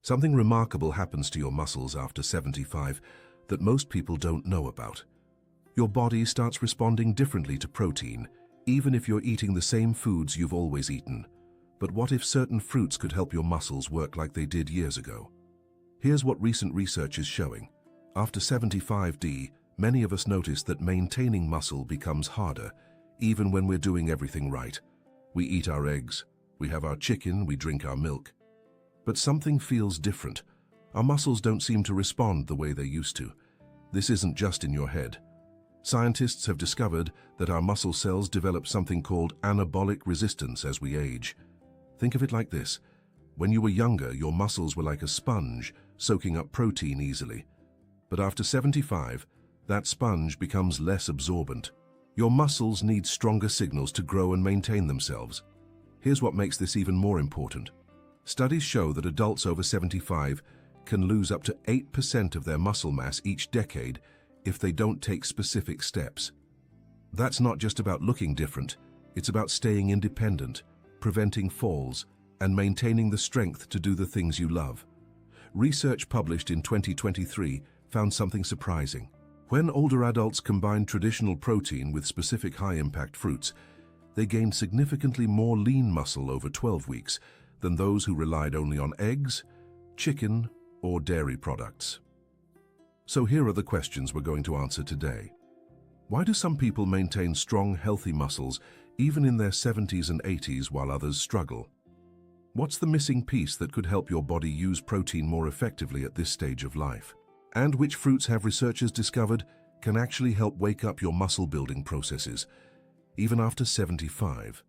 Something remarkable happens to your muscles after 75 that most people don't know about. Your body starts responding differently to protein, even if you're eating the same foods you've always eaten. But what if certain fruits could help your muscles work like they did years ago? Here's what recent research is showing. After 75D, many of us notice that maintaining muscle becomes harder, even when we're doing everything right. We eat our eggs, we have our chicken, we drink our milk. But something feels different. Our muscles don't seem to respond the way they used to. This isn't just in your head. Scientists have discovered that our muscle cells develop something called anabolic resistance as we age. Think of it like this. When you were younger, your muscles were like a sponge, soaking up protein easily. But after 75, that sponge becomes less absorbent. Your muscles need stronger signals to grow and maintain themselves. Here's what makes this even more important. Studies show that adults over 75 can lose up to 8% of their muscle mass each decade if they don't take specific steps. That's not just about looking different, it's about staying independent, preventing falls, and maintaining the strength to do the things you love. Research published in 2023 found something surprising. When older adults combined traditional protein with specific high-impact fruits, they gained significantly more lean muscle over 12 weeks than those who relied only on eggs, chicken, or dairy products. So here are the questions we're going to answer today. Why do some people maintain strong, healthy muscles even in their 70s and 80s while others struggle? What's the missing piece that could help your body use protein more effectively at this stage of life? And which fruits have researchers discovered can actually help wake up your muscle-building processes, even after 75?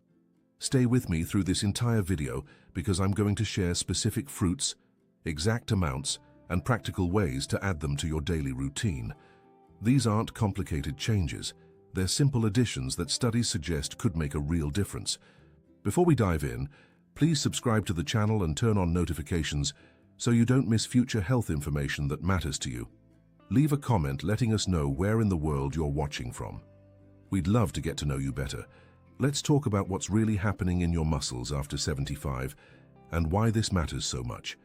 Stay with me through this entire video because I'm going to share specific fruits, exact amounts, and practical ways to add them to your daily routine. These aren't complicated changes. They're simple additions that studies suggest could make a real difference. Before we dive in, please subscribe to the channel and turn on notifications so you don't miss future health information that matters to you. Leave a comment letting us know where in the world you're watching from. We'd love to get to know you better. Let's talk about what's really happening in your muscles after 75 and why this matters so much.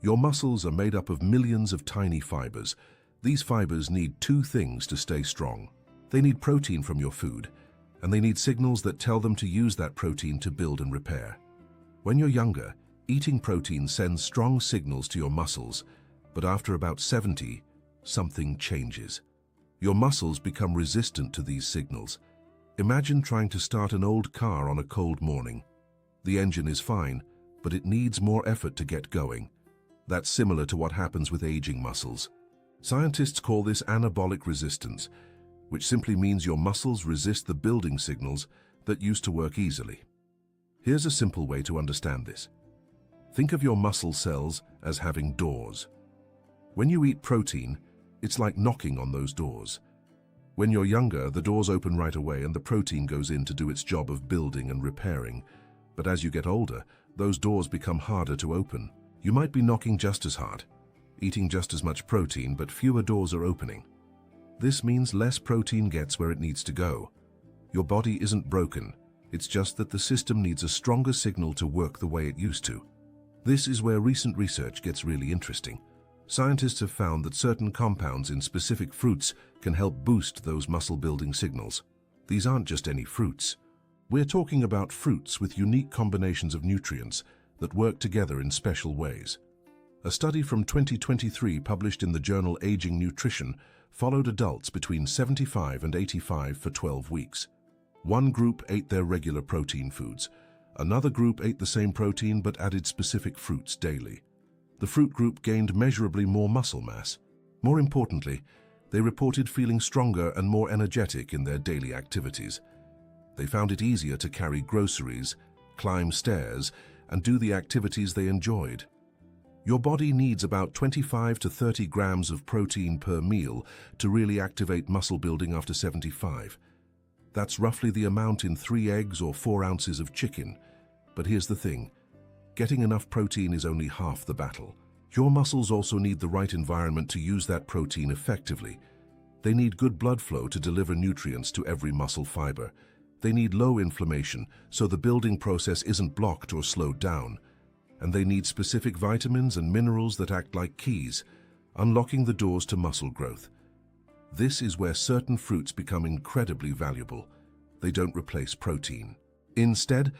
Your muscles are made up of millions of tiny fibers. These fibers need two things to stay strong. They need protein from your food, and they need signals that tell them to use that protein to build and repair. When you're younger, eating protein sends strong signals to your muscles, but after about 70, something changes. Your muscles become resistant to these signals. Imagine trying to start an old car on a cold morning. The engine is fine, but it needs more effort to get going. That's similar to what happens with aging muscles. Scientists call this anabolic resistance, which simply means your muscles resist the building signals that used to work easily. Here's a simple way to understand this. Think of your muscle cells as having doors. When you eat protein, it's like knocking on those doors. When you're younger, the doors open right away and the protein goes in to do its job of building and repairing. But as you get older, those doors become harder to open. You might be knocking just as hard, eating just as much protein, but fewer doors are opening. This means less protein gets where it needs to go. Your body isn't broken, it's just that the system needs a stronger signal to work the way it used to. This is where recent research gets really interesting. Scientists have found that certain compounds in specific fruits can help boost those muscle-building signals. These aren't just any fruits. We're talking about fruits with unique combinations of nutrients that work together in special ways. A study from 2023 published in the journal Aging Nutrition followed adults between 75 and 85 for 12 weeks. One group ate their regular protein foods. Another group ate the same protein but added specific fruits daily. The fruit group gained measurably more muscle mass. More importantly, they reported feeling stronger and more energetic in their daily activities. They found it easier to carry groceries, climb stairs, and do the activities they enjoyed. Your body needs about 25 to 30 grams of protein per meal to really activate muscle building after 75. That's roughly the amount in 3 eggs or 4 ounces of chicken. But here's the thing, getting enough protein is only half the battle. Your muscles also need the right environment to use that protein effectively. They need good blood flow to deliver nutrients to every muscle fiber. They need low inflammation, so the building process isn't blocked or slowed down. and they need specific vitamins and minerals that act like keys, unlocking the doors to muscle growth. This is where certain fruits become incredibly valuable. They don't replace protein. Instead,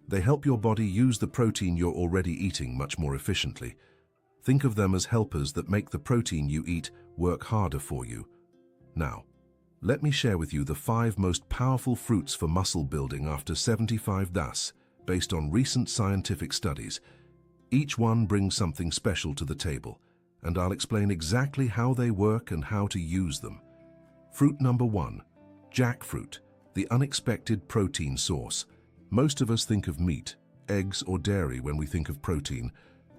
they help your body use the protein you're already eating much more efficiently. Think of them as helpers that make the protein you eat work harder for you. Now, let me share with you the 5 most powerful fruits for muscle building after 75 days, based on recent scientific studies. Each one brings something special to the table, and I'll explain exactly how they work and how to use them. Fruit number 1, jackfruit, the unexpected protein source. Most of us think of meat, eggs, or dairy when we think of protein,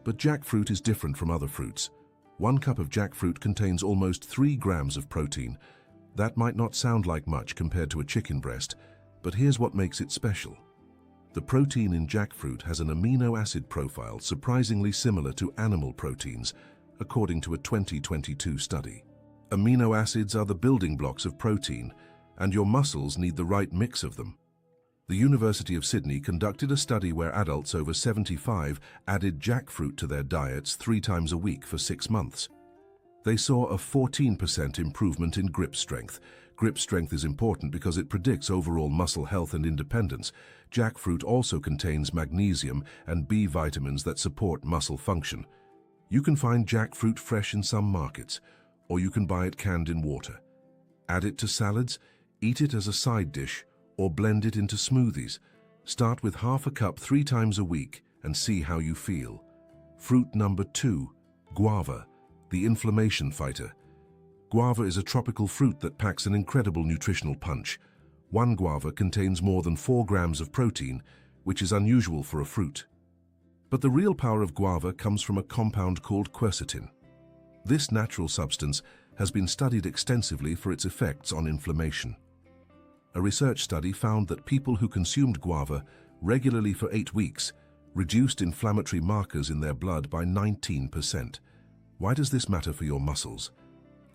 but jackfruit is different from other fruits. 1 cup of jackfruit contains almost 3 grams of protein. That might not sound like much compared to a chicken breast, but here's what makes it special. The protein in jackfruit has an amino acid profile surprisingly similar to animal proteins, according to a 2022 study. Amino acids are the building blocks of protein, and your muscles need the right mix of them. The University of Sydney conducted a study where adults over 75 added jackfruit to their diets 3 times a week for 6 months. They saw a 14% improvement in grip strength. Grip strength is important because it predicts overall muscle health and independence. Jackfruit also contains magnesium and B vitamins that support muscle function. You can find jackfruit fresh in some markets, or you can buy it canned in water. Add it to salads, eat it as a side dish, or blend it into smoothies. Start with half a cup 3 times a week and see how you feel. Fruit number 2, guava, the inflammation fighter. Guava is a tropical fruit that packs an incredible nutritional punch. 1 guava contains more than 4 grams of protein, which is unusual for a fruit. But the real power of guava comes from a compound called quercetin. This natural substance has been studied extensively for its effects on inflammation. A research study found that people who consumed guava regularly for 8 weeks reduced inflammatory markers in their blood by 19%. Why does this matter for your muscles?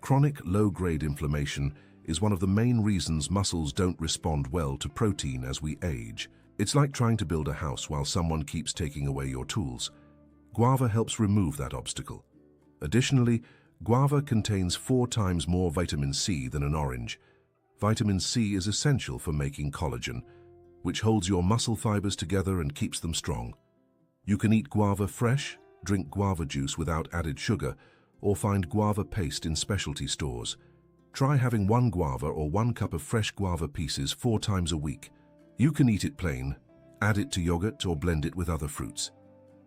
Chronic low-grade inflammation is one of the main reasons muscles don't respond well to protein as we age. It's like trying to build a house while someone keeps taking away your tools. Guava helps remove that obstacle. Additionally, guava contains 4 times more vitamin C than an orange. Vitamin C is essential for making collagen, which holds your muscle fibers together and keeps them strong. You can eat guava fresh, drink guava juice without added sugar, or find guava paste in specialty stores. Try having 1 guava or 1 cup of fresh guava pieces 4 times a week. You can eat it plain, add it to yogurt, or blend it with other fruits.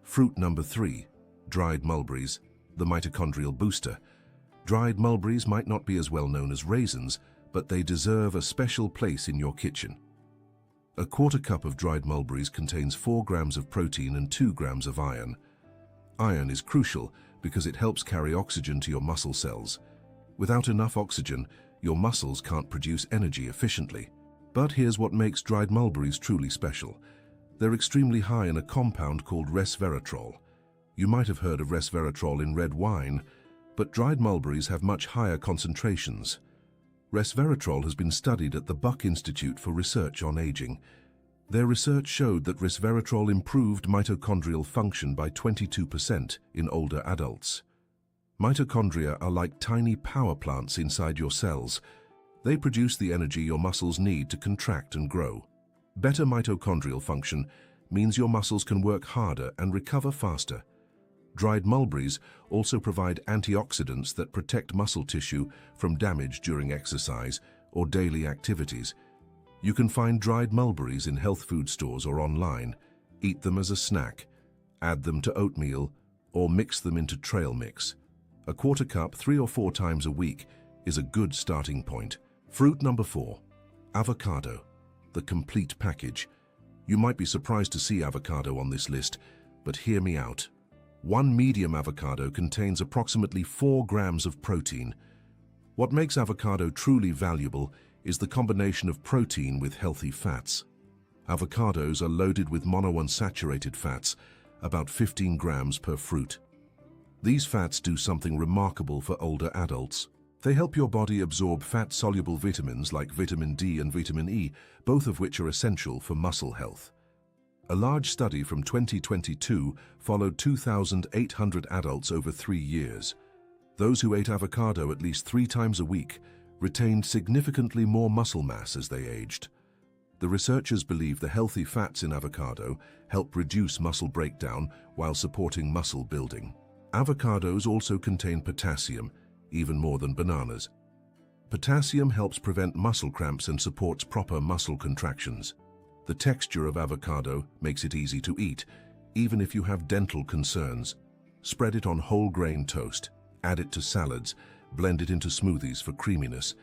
Fruit number 3, dried mulberries, the mitochondrial booster. Dried mulberries might not be as well known as raisins, but they deserve a special place in your kitchen. A 1/4 cup of dried mulberries contains 4 grams of protein and 2 grams of iron. Iron is crucial because it helps carry oxygen to your muscle cells. Without enough oxygen, your muscles can't produce energy efficiently. But here's what makes dried mulberries truly special. They're extremely high in a compound called resveratrol. You might have heard of resveratrol in red wine, but dried mulberries have much higher concentrations. Resveratrol has been studied at the Buck Institute for Research on Aging. Their research showed that resveratrol improved mitochondrial function by 22% in older adults. Mitochondria are like tiny power plants inside your cells. They produce the energy your muscles need to contract and grow. Better mitochondrial function means your muscles can work harder and recover faster. Dried mulberries also provide antioxidants that protect muscle tissue from damage during exercise or daily activities. You can find dried mulberries in health food stores or online. Eat them as a snack, add them to oatmeal, or mix them into trail mix. A 1/4 cup 3 or 4 times a week is a good starting point. Fruit number 4, avocado, the complete package. You might be surprised to see avocado on this list, but hear me out. 1 medium avocado contains approximately 4 grams of protein. What makes avocado truly valuable is the combination of protein with healthy fats. Avocados are loaded with monounsaturated fats, about 15 grams per fruit. These fats do something remarkable for older adults. They help your body absorb fat-soluble vitamins like vitamin D and vitamin E, both of which are essential for muscle health. A large study from 2022 followed 2,800 adults over 3 years. Those who ate avocado at least 3 times a week retained significantly more muscle mass as they aged. The researchers believe the healthy fats in avocado help reduce muscle breakdown while supporting muscle building. Avocados also contain potassium, even more than bananas. Potassium helps prevent muscle cramps and supports proper muscle contractions. The texture of avocado makes it easy to eat, even if you have dental concerns. Spread it on whole grain toast, add it to salads, blend it into smoothies for creaminess,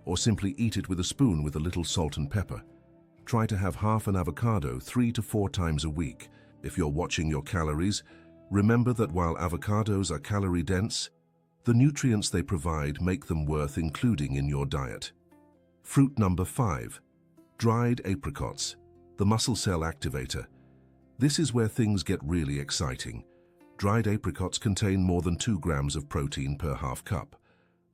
or simply eat it with a spoon with a little salt and pepper. Try to have half an avocado 3 to 4 times a week. If you're watching your calories, remember that while avocados are calorie-dense, the nutrients they provide make them worth including in your diet. Fruit number 5. Dried apricots, the muscle cell activator. This is where things get really exciting. Dried apricots contain more than 2 grams of protein per half cup,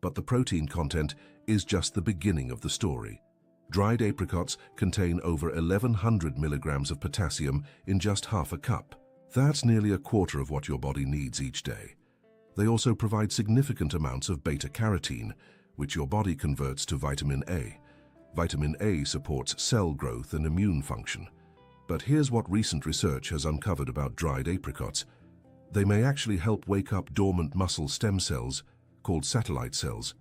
but the protein content is just the beginning of the story. Dried apricots contain over 1,100 milligrams of potassium in just half a cup. That's nearly a quarter of what your body needs each day. They also provide significant amounts of beta-carotene, which your body converts to vitamin A. Vitamin A supports cell growth and immune function. But here's what recent research has uncovered about dried apricots. They may actually help wake up dormant muscle stem cells, called satellite cells.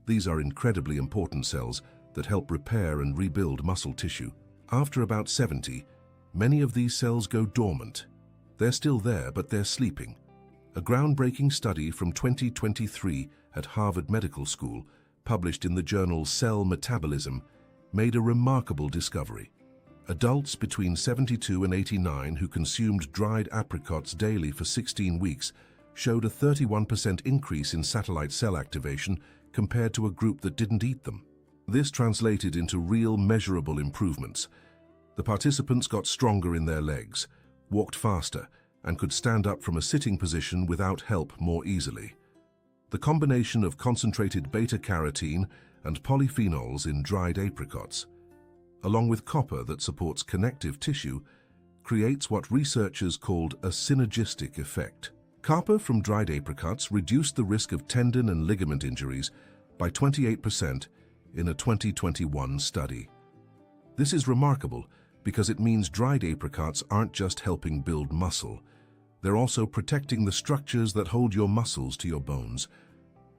These are incredibly important cells that help repair and rebuild muscle tissue. After about 70, many of these cells go dormant. They're still there, but they're sleeping. A groundbreaking study from 2023 at Harvard Medical School, published in the journal Cell Metabolism, made a remarkable discovery. Adults between 72 and 89 who consumed dried apricots daily for 16 weeks showed a 31% increase in satellite cell activation compared to a group that didn't eat them. This translated into real measurable improvements. The participants got stronger in their legs, walked faster, and could stand up from a sitting position without help more easily. The combination of concentrated beta-carotene and polyphenols in dried apricots, along with copper that supports connective tissue, creates what researchers called a synergistic effect. Copper from dried apricots reduced the risk of tendon and ligament injuries by 28% in a 2021 study. This is remarkable because it means dried apricots aren't just helping build muscle, they're also protecting the structures that hold your muscles to your bones.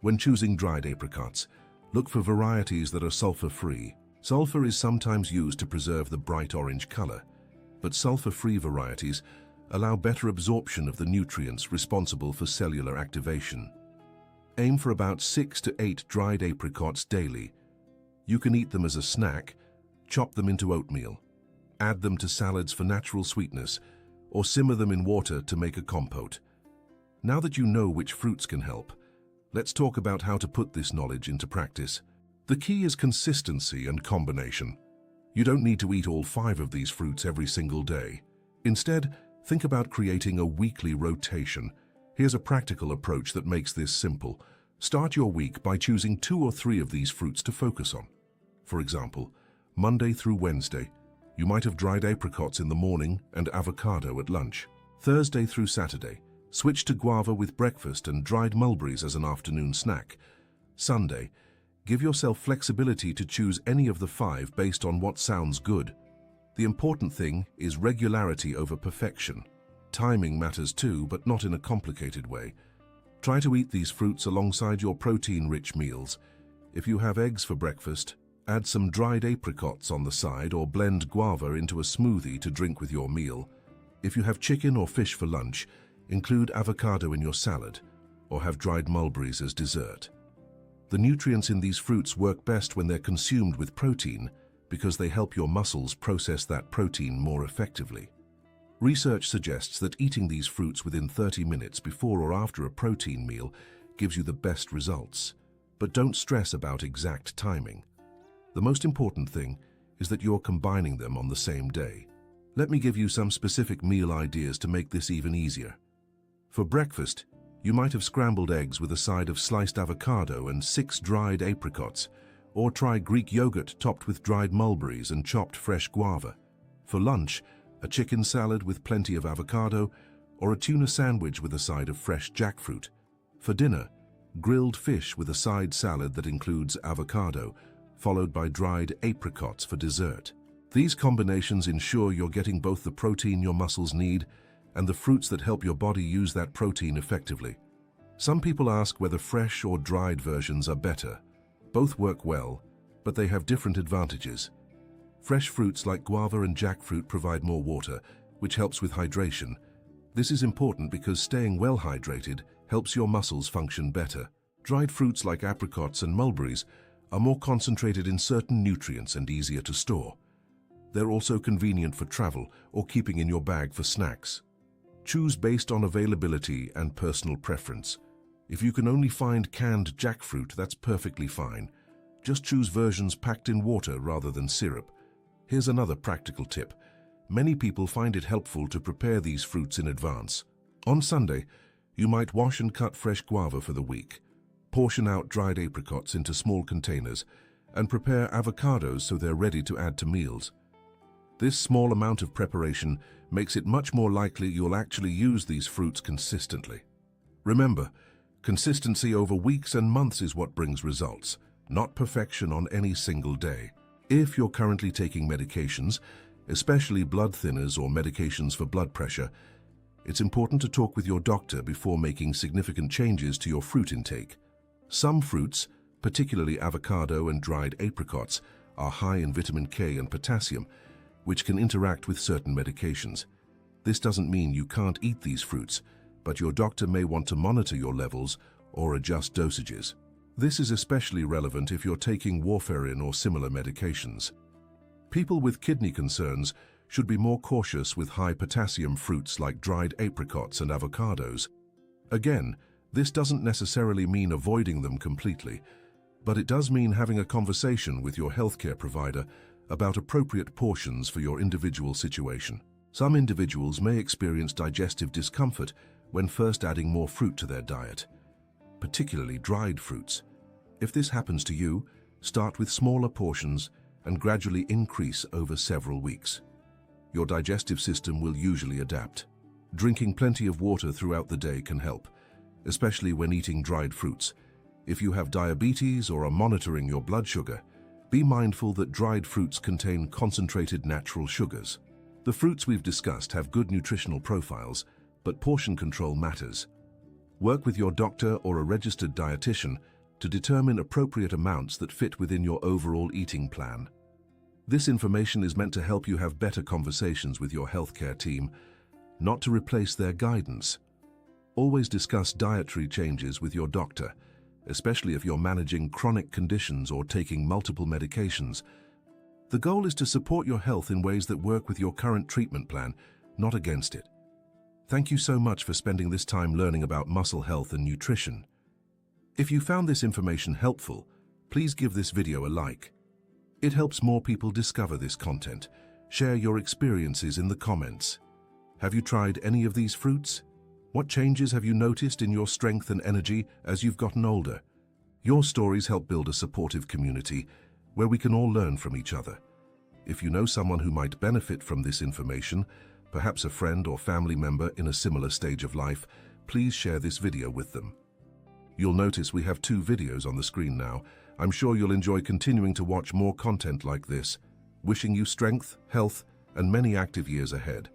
When choosing dried apricots, look for varieties that are sulfur-free. Sulfur is sometimes used to preserve the bright orange color, but sulfur-free varieties allow better absorption of the nutrients responsible for cellular activation. Aim for about 6 to 8 dried apricots daily. You can eat them as a snack, chop them into oatmeal, add them to salads for natural sweetness, or simmer them in water to make a compote. Now that you know which fruits can help, let's talk about how to put this knowledge into practice. The key is consistency and combination. You don't need to eat all 5 of these fruits every single day. Instead, think about creating a weekly rotation. Here's a practical approach that makes this simple. Start your week by choosing 2 or 3 of these fruits to focus on. For example, Monday through Wednesday, you might have dried apricots in the morning and avocado at lunch. Thursday through Saturday, switch to guava with breakfast and dried mulberries as an afternoon snack. Sunday, give yourself flexibility to choose any of the 5 based on what sounds good. The important thing is regularity over perfection. Timing matters too, but not in a complicated way. Try to eat these fruits alongside your protein-rich meals. If you have eggs for breakfast, add some dried apricots on the side or blend guava into a smoothie to drink with your meal. If you have chicken or fish for lunch, include avocado in your salad or have dried mulberries as dessert. The nutrients in these fruits work best when they're consumed with protein because they help your muscles process that protein more effectively. Research suggests that eating these fruits within 30 minutes before or after a protein meal gives you the best results. But don't stress about exact timing. The most important thing is that you're combining them on the same day. Let me give you some specific meal ideas to make this even easier. For breakfast, you might have scrambled eggs with a side of sliced avocado and 6 dried apricots, or try Greek yogurt topped with dried mulberries and chopped fresh guava. For lunch, a chicken salad with plenty of avocado, or a tuna sandwich with a side of fresh jackfruit. For dinner, grilled fish with a side salad that includes avocado, followed by dried apricots for dessert. These combinations ensure you're getting both the protein your muscles need and the fruits that help your body use that protein effectively. Some people ask whether fresh or dried versions are better. Both work well, but they have different advantages. Fresh fruits like guava and jackfruit provide more water, which helps with hydration. This is important because staying well hydrated helps your muscles function better. Dried fruits like apricots and mulberries are more concentrated in certain nutrients and easier to store. They're also convenient for travel or keeping in your bag for snacks. Choose based on availability and personal preference. If you can only find canned jackfruit, that's perfectly fine. Just choose versions packed in water rather than syrup. Here's another practical tip. Many people find it helpful to prepare these fruits in advance. On Sunday, you might wash and cut fresh guava for the week. Portion out dried apricots into small containers and prepare avocados so they're ready to add to meals. This small amount of preparation makes it much more likely you'll actually use these fruits consistently. Remember, consistency over weeks and months is what brings results, not perfection on any single day. If you're currently taking medications, especially blood thinners or medications for blood pressure, it's important to talk with your doctor before making significant changes to your fruit intake. Some fruits, particularly avocado and dried apricots, are high in vitamin K and potassium, which can interact with certain medications. This doesn't mean you can't eat these fruits, but your doctor may want to monitor your levels or adjust dosages. This is especially relevant if you're taking warfarin or similar medications. People with kidney concerns should be more cautious with high potassium fruits like dried apricots and avocados. Again, this doesn't necessarily mean avoiding them completely, but it does mean having a conversation with your healthcare provider about appropriate portions for your individual situation. Some individuals may experience digestive discomfort when first adding more fruit to their diet, particularly dried fruits. If this happens to you, start with smaller portions and gradually increase over several weeks. Your digestive system will usually adapt. Drinking plenty of water throughout the day can help, especially when eating dried fruits. If you have diabetes or are monitoring your blood sugar, be mindful that dried fruits contain concentrated natural sugars. The fruits we've discussed have good nutritional profiles, but portion control matters. Work with your doctor or a registered dietitian to determine appropriate amounts that fit within your overall eating plan. This information is meant to help you have better conversations with your healthcare team, not to replace their guidance. Always discuss dietary changes with your doctor, especially if you're managing chronic conditions or taking multiple medications. The goal is to support your health in ways that work with your current treatment plan, not against it. Thank you so much for spending this time learning about muscle health and nutrition. If you found this information helpful, please give this video a like. It helps more people discover this content. Share your experiences in the comments. Have you tried any of these fruits? What changes have you noticed in your strength and energy as you've gotten older? Your stories help build a supportive community where we can all learn from each other. If you know someone who might benefit from this information, perhaps a friend or family member in a similar stage of life, please share this video with them. You'll notice we have 2 videos on the screen now. I'm sure you'll enjoy continuing to watch more content like this. Wishing you strength, health, and many active years ahead.